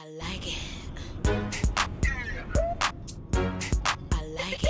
I like it. I like it.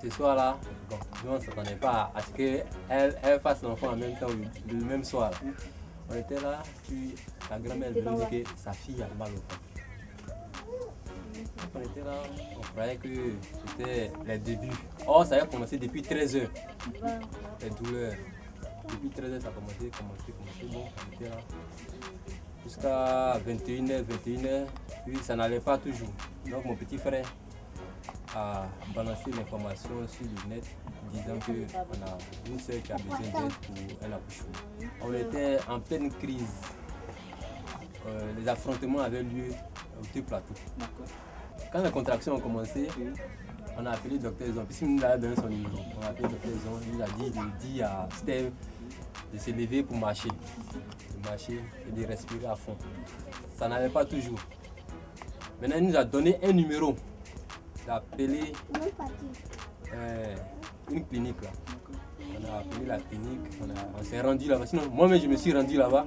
Ce soir-là, bon, nous on ne s'attendait pas à ce qu'elle fasse l'enfant en même temps, le même soir. On était là, puis la grand-mère lui dit que sa fille a mal au ventre. On était là, on croyait que c'était les débuts. Or, ça a commencé depuis 13 h. Les douleurs. Depuis 13 h, ça a commencé. Bon, on était là. Jusqu'à 21 h, puis ça n'allait pas toujours. Donc, mon petit frère a balancé l'information sur le net disant qu'on a une soeur qui a besoin d'aide pour un accouchement. On était en pleine crise. Les affrontements avaient lieu au deux plateaux. Quand les contractions ont commencé, on a appelé le docteur Zon. Puisqu'il nous a donné son numéro, on a appelé le docteur Zon. Il a dit à Steve de se lever pour marcher. De marcher et de respirer à fond. Ça n'allait pas toujours. Maintenant, il nous a donné un numéro. Il a appelé une clinique là. On a appelé la clinique, on s'est rendu là-bas. Sinon, moi-même je me suis rendu là-bas.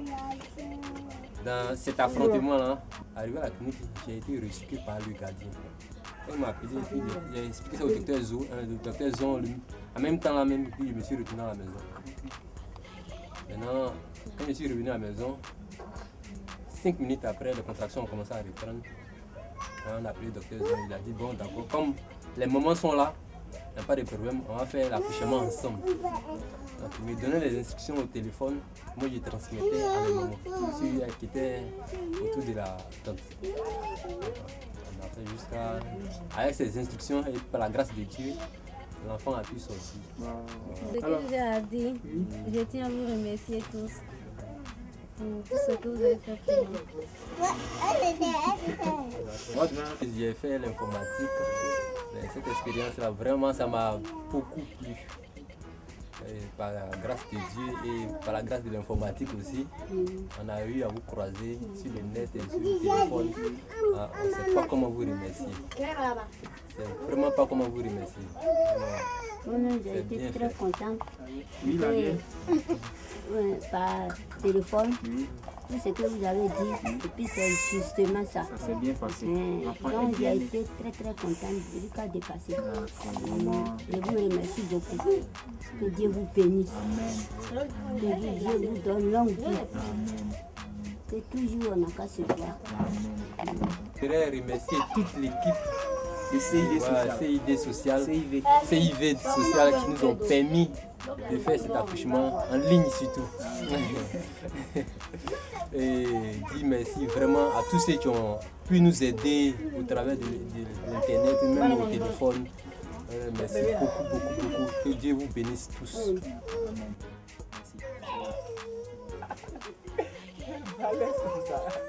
Dans cet affrontement là, arrivé à la clinique, j'ai été reçu par le gardien. Il m'a appelé, puis j'ai expliqué ça au docteur Zon. Le docteur Zon, lui, en même temps là même, puis je me suis retourné à la maison. Maintenant, quand je suis revenu à la maison, 5 minutes après, les contractions ont commencé à reprendre. On a appelé le docteur Zon, il a dit bon d'accord, comme les moments sont là, il n'y a pas de problème, on va faire l'accouchement ensemble. Donc, il me donnait les instructions au téléphone, moi je transmettais à mes mamans, celui qui était autour de la tente. On a fait jusqu'à... Avec ces instructions et par la grâce de Dieu, l'enfant a pu sortir. Ce que j'ai dit, je tiens à vous remercier tous pour tout ce que vous avez fait pour moi. J'ai fait l'informatique. Cette expérience-là, vraiment, ça m'a beaucoup plu. Et par la grâce de Dieu et par la grâce de l'informatique aussi, on a eu à vous croiser sur le net et sur le téléphone. On ne sait pas comment vous remercier. C'est vraiment pas comment vous remercier. J'ai été très contente. Par téléphone, tout ce que vous avez dit, et puis c'est justement ça. Ça s'est bien passé. Donc j'ai été très contente jusqu'à dépasser. Je vous remercie beaucoup. Que Dieu vous bénisse. Que Dieu vous donne longue vie. Que toujours on n'a qu'à se voir. Je voudrais remercier toute l'équipe de CID social, CIV social qui nous ont permis de faire cet accouchement en ligne surtout. Et dire merci vraiment à tous ceux qui ont pu nous aider au travers de l'internet, même au téléphone. Merci beaucoup. Que Dieu vous bénisse tous. Merci.